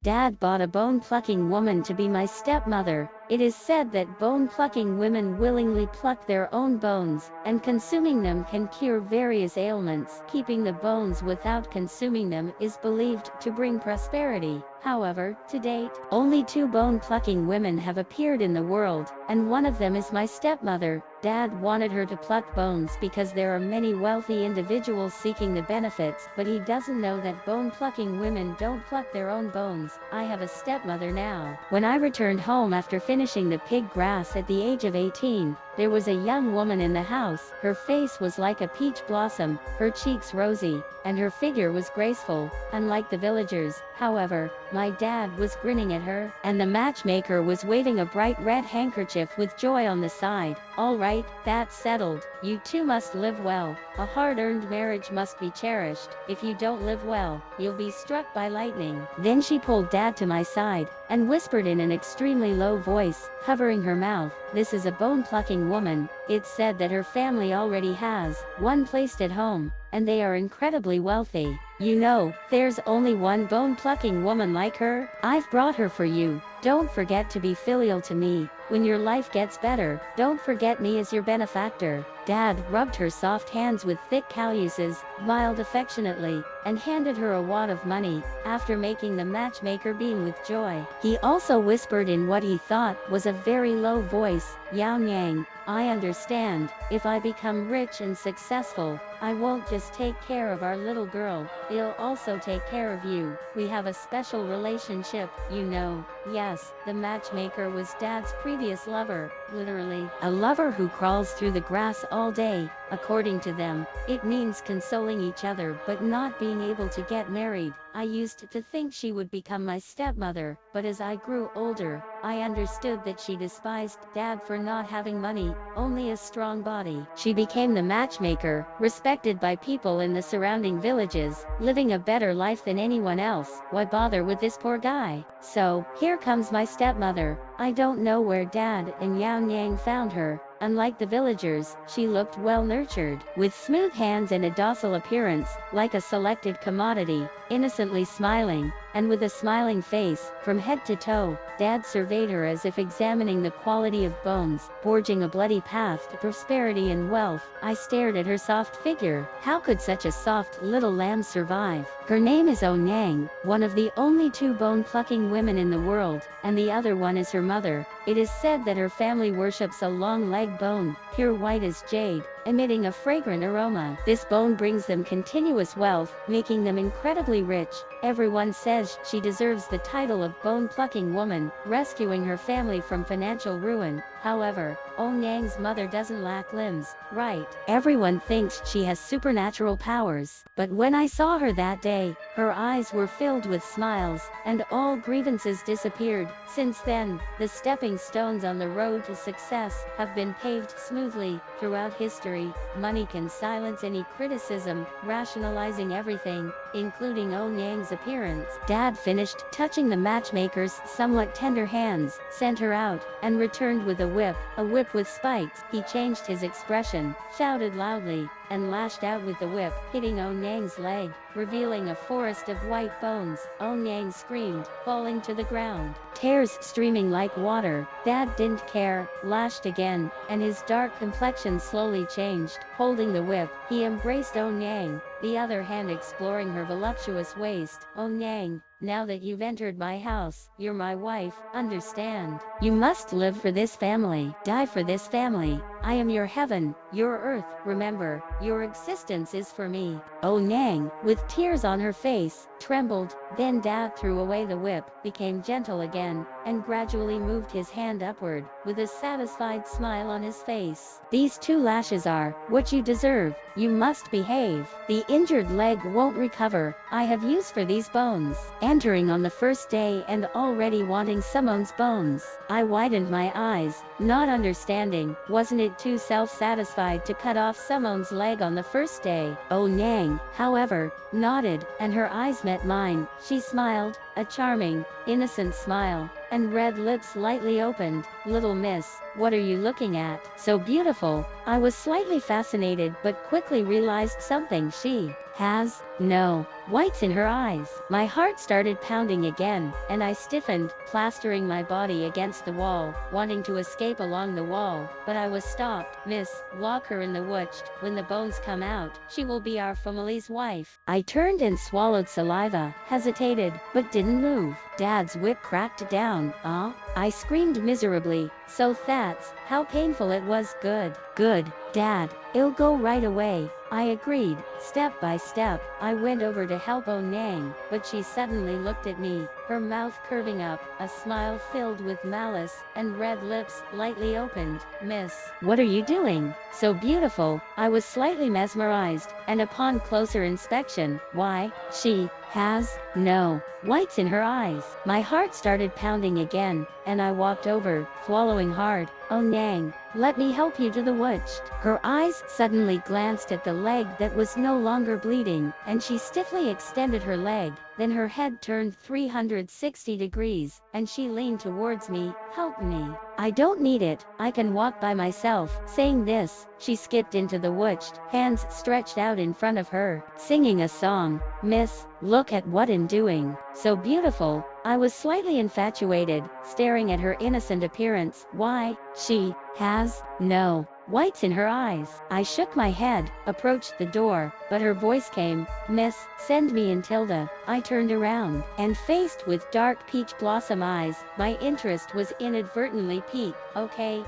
Dad bought a bone-plucking woman to be my stepmother. It is said that bone-plucking women willingly pluck their own bones, and consuming them can cure various ailments. Keeping the bones without consuming them is believed to bring prosperity. However, to date, only 2 bone-plucking women have appeared in the world, and one of them is my stepmother. Dad wanted her to pluck bones because there are many wealthy individuals seeking the benefits, but he doesn't know that bone-plucking women don't pluck their own bones. I have a stepmother now. When I returned home after finishing the pig grass at the age of 18, there was a young woman in the house. Her face was like a peach blossom, her cheeks rosy, and her figure was graceful. Unlike the villagers, however, my dad was grinning at her, and the matchmaker was waving a bright red handkerchief with joy on the side. All right, that's settled. You two must live well. A hard-earned marriage must be cherished. If you don't live well, you'll be struck by lightning. Then she pulled Dad to my side, and whispered in an extremely low voice, covering her mouth, "This is a bone-plucking woman. It's said that her family already has one placed at home, and they are incredibly wealthy. You know, there's only one bone-plucking woman like her. I've brought her for you. Don't forget to be filial to me. When your life gets better, don't forget me as your benefactor." Dad rubbed her soft hands with thick calluses, smiled affectionately, and handed her a wad of money, after making the matchmaker beam with joy. He also whispered in what he thought was a very low voice, "Yao Yang, I understand. If I become rich and successful, I won't just take care of our little girl, I'll also take care of you. We have a special relationship, you know." Yes, the matchmaker was Dad's previous lover, literally. A lover who crawls through the grass all day. According to them, it means consoling each other but not being able to get married. I used to think she would become my stepmother, but as I grew older, I understood that she despised Dad for not having money, only a strong body. She became the matchmaker, respected by people in the surrounding villages, living a better life than anyone else. Why bother with this poor guy? So, here comes my stepmother. I don't know where Dad and Yao Yang found her. Unlike the villagers, she looked well-nurtured, with smooth hands and a docile appearance, like a selected commodity, innocently smiling, and with a smiling face, from head to toe. Dad surveyed her as if examining the quality of bones, forging a bloody path to prosperity and wealth. I stared at her soft figure. How could such a soft little lamb survive? Her name is Onang, one of the only 2 bone-plucking women in the world, and the other one is her mother. It is said that her family worships a long leg bone, pure white as jade, emitting a fragrant aroma. This bone brings them continuous wealth, making them incredibly rich. Everyone says she deserves the title of bone-plucking woman, rescuing her family from financial ruin. However, Onang's mother doesn't lack limbs, right? Everyone thinks she has supernatural powers. But when I saw her that day, her eyes were filled with smiles, and all grievances disappeared. Since then, the stepping stones on the road to success have been paved smoothly. Throughout history, money can silence any criticism, rationalizing everything, including Onang's appearance. Dad finished touching the matchmaker's somewhat tender hands, sent her out, and returned with a whip with spikes. He changed his expression, shouted loudly, and lashed out with the whip, hitting Onang's leg, revealing a forest of white bones. Onang screamed, falling to the ground, tears streaming like water. Dad didn't care, lashed again, and his dark complexion slowly changed. Holding the whip, he embraced Onang, the other hand exploring her voluptuous waist. "Onang, now that you've entered my house, you're my wife, understand? You must live for this family, die for this family. I am your heaven, your earth. Remember, your existence is for me." Onang, with tears on her face, trembled. Then Dad threw away the whip, became gentle again, and gradually moved his hand upward, with a satisfied smile on his face. "These 2 lashes are what you deserve. You must behave. The injured leg won't recover. I have use for these bones." Entering on the first day and already wanting someone's bones, I widened my eyes, not understanding. Wasn't it too self-satisfied to cut off someone's leg on the first day? Onang, however, nodded, and her eyes met mine. She smiled, a charming, innocent smile, and red lips lightly opened. "Little miss, what are you looking at? So beautiful." I was slightly fascinated but quickly realized something. She has no whites in her eyes. My heart started pounding again, and I stiffened, plastering my body against the wall, wanting to escape along the wall, but I was stopped. Miss, lock her in the witch. When the bones come out, she will be our family's wife. I turned and swallowed saliva, hesitated, but didn't move. Dad's whip cracked down. I screamed miserably. So that's how painful it was. Good, Dad. It'll go right away. I agreed. Step by step, I went over to help Onang, but she suddenly looked at me, her mouth curving up, a smile filled with malice, and red lips lightly opened. Miss, what are you doing? So beautiful. I was slightly mesmerized, and upon closer inspection, why, she has no whites in her eyes. My heart started pounding again, and I walked over, swallowing hard. Onang, let me help you to the witch. Her eyes suddenly glanced at the leg that was no longer bleeding, and she stiffly extended her leg. Then her head turned 360 degrees, and she leaned towards me. Help me. I don't need it. I can walk by myself. Saying this, she skipped into the witch, hands stretched out in front of her, singing a song. Miss, look at what I'm doing. So beautiful. I was slightly infatuated, staring at her innocent appearance. Why, she has no whites in her eyes. I shook my head, approached the door, but her voice came. Miss, send me in Tilda. I turned around, and faced with dark peach blossom eyes, my interest was inadvertently piqued. Okay.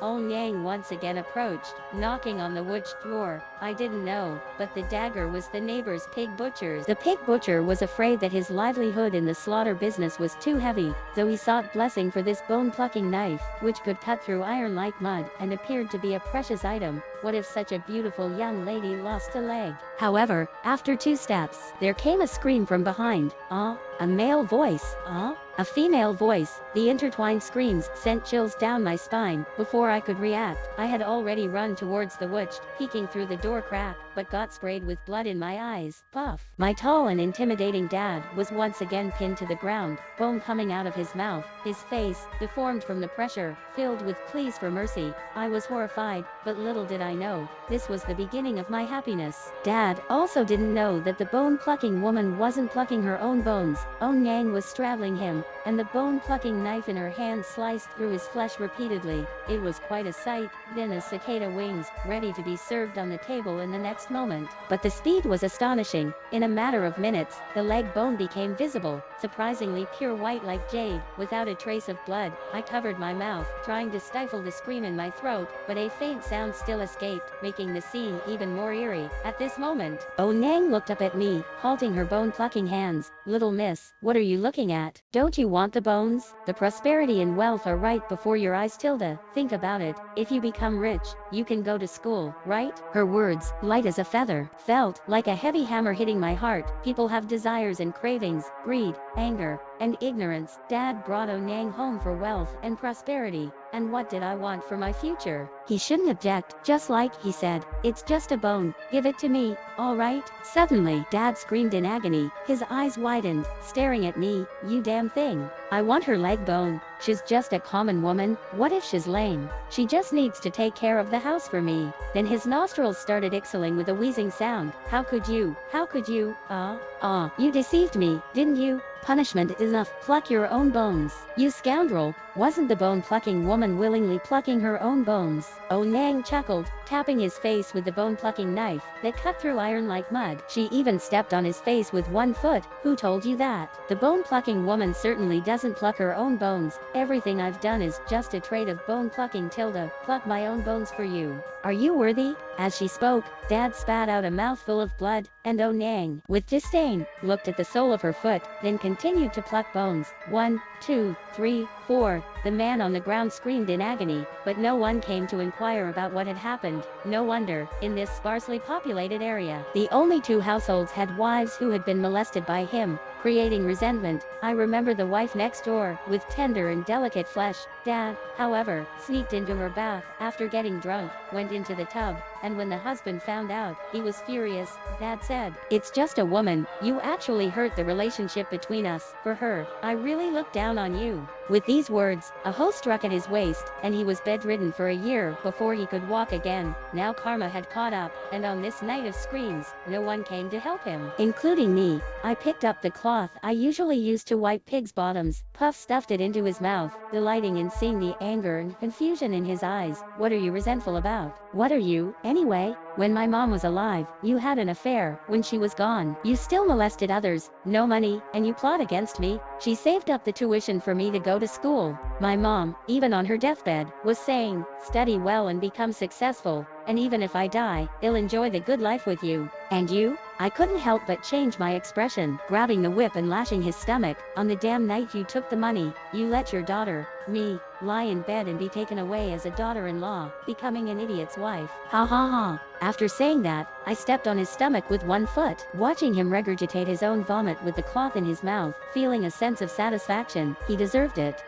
Onang once again approached, knocking on the witch door. I didn't know, but the dagger was the neighbor's pig butcher's. The pig butcher was afraid that his livelihood in the slaughter business was too heavy, so he sought blessing for this bone-plucking knife, which could cut through iron like mud, and appeared to be a precious item. What if such a beautiful young lady lost a leg? However, after 2 steps, there came a scream from behind. A male voice. A female voice. The intertwined screams sent chills down my spine. Before I could react, I had already run towards the witch, peeking through the door crack, but got sprayed with blood in my eyes. Puff. My tall and intimidating dad was once again pinned to the ground, bone coming out of his mouth, his face, deformed from the pressure, filled with pleas for mercy. I was horrified, but little did I know, this was the beginning of my happiness. Dad also didn't know that the bone-plucking woman wasn't plucking her own bones. Onang was straddling him, and the bone-plucking knife in her hand sliced through his flesh repeatedly. It was quite a sight. Then as cicada wings, ready to be served on the table in the next moment. But the speed was astonishing. In a matter of minutes, the leg bone became visible, surprisingly pure white like jade, without a trace of blood. I covered my mouth, trying to stifle the scream in my throat, but a faint sound still escaped, making the scene even more eerie. At this moment, Onang looked up at me, halting her bone-plucking hands. Little miss, what are you looking at? Don't you want the bones? The prosperity and wealth are right before your eyes, Tilda. Think about it. If you become rich, you can go to school, right? Her words, light as a feather, felt like a heavy hammer hitting my heart. People have desires and cravings, greed, anger, and ignorance. Dad brought Onang home for wealth and prosperity. And what did I want for my future? He shouldn't object, just like he said, it's just a bone, give it to me, all right? Suddenly, Dad screamed in agony, his eyes widened, staring at me. You damn thing. I want her leg bone. She's just a common woman. What if she's lame? She just needs to take care of the house for me. Then his nostrils started exhaling with a wheezing sound. How could you? You deceived me, didn't you? Punishment is enough. Pluck your own bones. You scoundrel. Wasn't the bone-plucking woman willingly plucking her own bones? Onang chuckled, tapping his face with the bone-plucking knife that cut through iron like mud. She even stepped on his face with 1 foot. Who told you that? The bone-plucking woman certainly doesn't pluck her own bones. Everything I've done is just a trait of bone-plucking. Tilda, pluck my own bones for you. Are you worthy? As she spoke, Dad spat out a mouthful of blood, and Onang, with disdain, looked at the sole of her foot, then continued to pluck bones. 1, 2, 3, 4. The man on the ground screamed in agony, but no one came to inquire about what had happened. No wonder, in this sparsely populated area, the only 2 households had wives who had been molested by him, creating resentment. I remember the wife next door, with tender and delicate flesh. Dad, however, sneaked into her bath after getting drunk, went into the tub, and when the husband found out, he was furious. Dad said, "It's just a woman, you actually hurt the relationship between us. For her, I really look down on you." With these words, a hoe struck at his waist, and he was bedridden for a year before he could walk again. Now karma had caught up, and on this night of screams, no one came to help him, including me. I picked up the cloth I usually use to wipe pigs' bottoms. Puff stuffed it into his mouth, delighting in seeing the anger and confusion in his eyes. "What are you resentful about? What are you, anyway? When my mom was alive, you had an affair. When she was gone, you still molested others, no money, and you plot against me." She saved up the tuition for me to go to school. My mom, even on her deathbed, was saying, "Study well and become successful, and even if I die, I'll enjoy the good life with you." And you? I couldn't help but change my expression, grabbing the whip and lashing his stomach. "On the damn night you took the money, you let your daughter, me, lie in bed and be taken away as a daughter-in-law, becoming an idiot's wife. Ha ha ha." After saying that, I stepped on his stomach with one foot, watching him regurgitate his own vomit with the cloth in his mouth, feeling a sense of satisfaction. He deserved it.